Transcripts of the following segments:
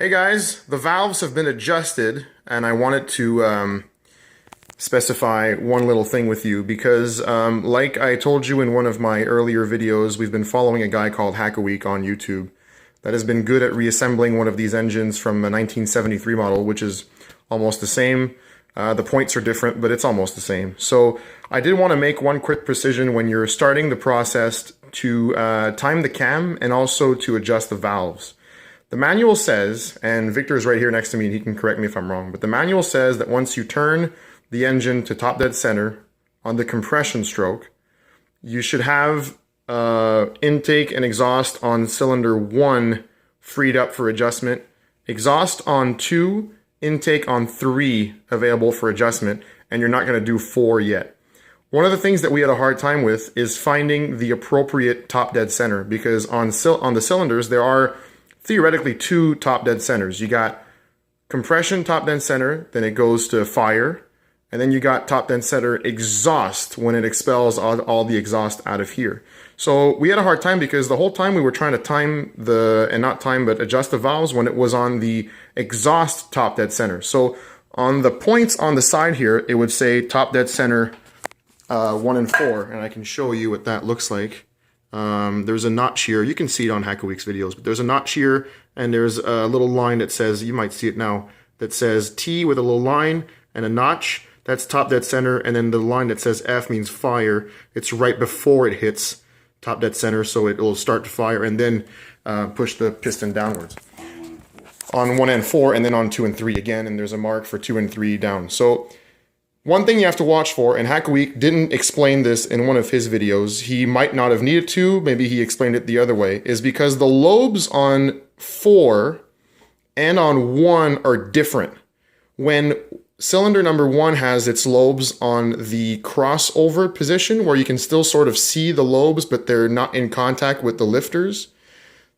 Hey guys, the valves have been adjusted and I wanted to specify one little thing with you because like I told you in one of my earlier videos, we've been following a guy called Hack-A-Week on YouTube that has been good at reassembling one of these engines from a 1973 model, which is almost the same. The points are different, but it's almost the same. So I did want to make one quick precision when you're starting the process to time the cam and also to adjust the valves. The manual says, and Victor is right here next to me and he can correct me if I'm wrong, but the manual says that once you turn the engine to top dead center on the compression stroke, you should have intake and exhaust on cylinder 1 freed up for adjustment, exhaust on 2, intake on 3 available for adjustment, and you're not going to do 4 yet. One of the things that we had a hard time with is finding the appropriate top dead center, because on the cylinders there are theoretically 2 top dead centers. You got compression top dead center, then it goes to fire, and then you got top dead center exhaust when it expels all the exhaust out of here. So we had a hard time because the whole time we were trying to time but adjust the valves when it was on the exhaust top dead center. So on the points on the side here, it would say top dead center 1 and 4, and I can show you what that looks like. There's a notch here. You can see it on Hack-A-Week's videos, but there's a notch here and there's a little line that says, you might see it now, that says T with a little line and a notch. That's top dead center, and then the line that says F means fire. It's right before it hits top dead center, so it will start to fire and then push the piston downwards on 1 and 4, and then on 2 and 3 again, and there's a mark for 2 and 3 down. So one thing you have to watch for, and Hack-A-Week didn't explain this in one of his videos, he might not have needed to, maybe he explained it the other way, is because the lobes on 4 and on 1 are different. When cylinder number 1 has its lobes on the crossover position, where you can still sort of see the lobes, but they're not in contact with the lifters,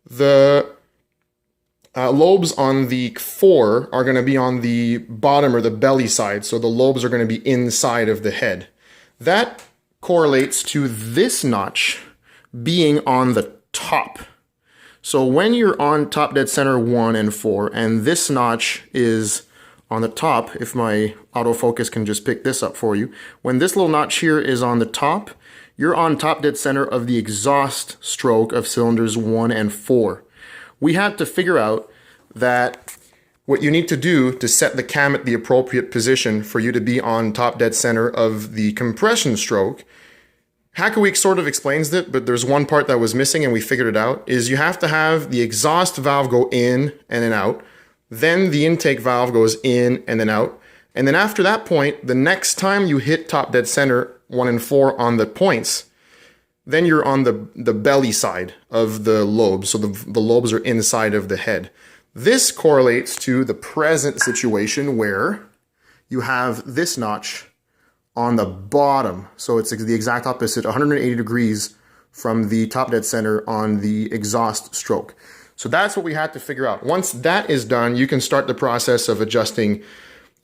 the lobes on the 4 are going to be on the bottom or the belly side, so the lobes are going to be inside of the head. That correlates to this notch being on the top. So when you're on top dead center 1 and 4, and this notch is on the top, if my autofocus can just pick this up for you, when this little notch here is on the top, you're on top dead center of the exhaust stroke of cylinders 1 and 4. We had to figure out that what you need to do to set the cam at the appropriate position for you to be on top dead center of the compression stroke, Hack-A-Week sort of explains it, but there's one part that was missing and we figured it out, is you have to have the exhaust valve go in and then out, then the intake valve goes in and then out, and then after that point, the next time you hit top dead center 1 and 4 on the points, then you're on the belly side of the lobes, so the lobes are inside of the head. This correlates to the present situation where you have this notch on the bottom. So it's the exact opposite, 180 degrees from the top dead center on the exhaust stroke. So that's what we had to figure out. Once that is done, you can start the process of adjusting.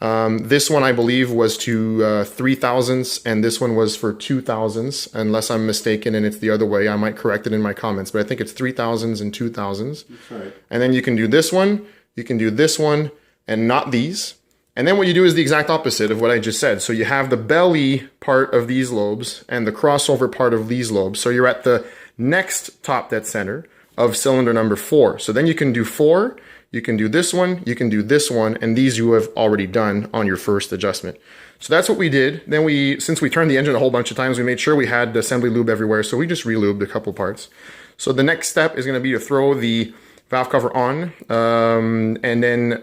This one I believe was to 3 thousandths and this one was for 2 thousandths, unless I'm mistaken and it's the other way. I might correct it in my comments, but I think it's 3 thousandths and 2 thousandths. That's right. And then you can do this one, you can do this one, and not these. And then what you do is the exact opposite of what I just said. So you have the belly part of these lobes and the crossover part of these lobes. So you're at the next top dead center of cylinder number 4. So then you can do 4, you can do this one, you can do this one, and these you have already done on your first adjustment. So that's what we did. Then since we turned the engine a whole bunch of times, we made sure we had assembly lube everywhere, so we just re-lubed a couple parts. So the next step is going to be to throw the valve cover on, and then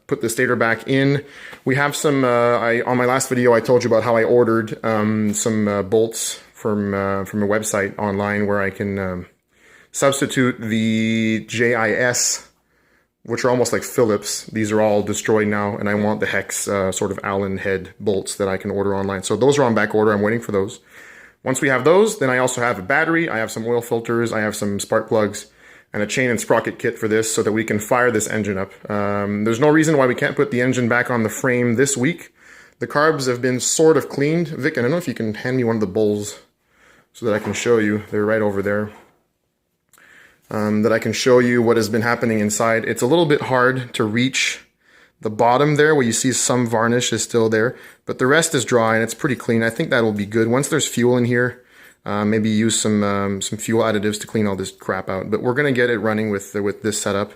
put the stator back in. We have some, on my last video I told you about how I ordered some bolts from a website online where I can substitute the JIS, which are almost like Phillips. These are all destroyed now, and I want the hex sort of Allen head bolts that I can order online. So those are on back order. I'm waiting for those. Once we have those, then I also have a battery, I have some oil filters, I have some spark plugs, and a chain and sprocket kit for this so that we can fire this engine up. There's no reason why we can't put the engine back on the frame this week. The carbs have been sort of cleaned. Vic, I don't know if you can hand me one of the bowls so that I can show you. They're right over there. that I can show you what has been happening inside. It's a little bit hard to reach the bottom there where you see some varnish is still there, but the rest is dry and it's pretty clean. I think that'll be good. Once there's fuel in here, maybe use some fuel additives to clean all this crap out. But we're gonna get it running with this setup.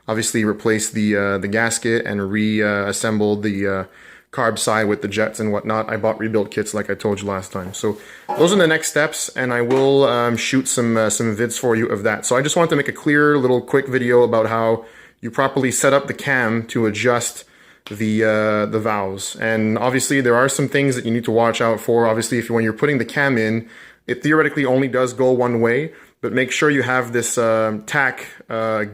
Obviously, replace the gasket and reassemble the carb side with the jets and whatnot. I bought rebuild kits like I told you last time. So those are the next steps, and I will shoot some vids for you of that. So I just wanted to make a clear little quick video about how you properly set up the cam to adjust the valves. And obviously there are some things that you need to watch out for. Obviously, when you're putting the cam in, it theoretically only does go one way, but make sure you have this tack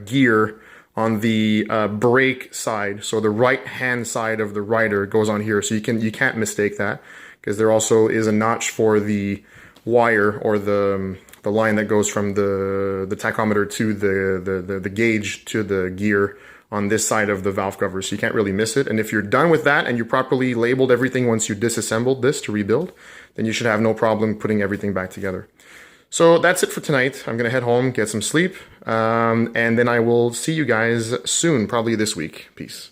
gear on the brake side. So the right hand side of the rider goes on here, so you can't mistake that, because there also is a notch for the wire or the line that goes from the tachometer to the gauge to the gear on this side of the valve cover, so you can't really miss it. And if you're done with that and you properly labeled everything once you disassembled this to rebuild, then you should have no problem putting everything back together. So that's it for tonight. I'm gonna head home, get some sleep, and then I will see you guys soon, probably this week. Peace.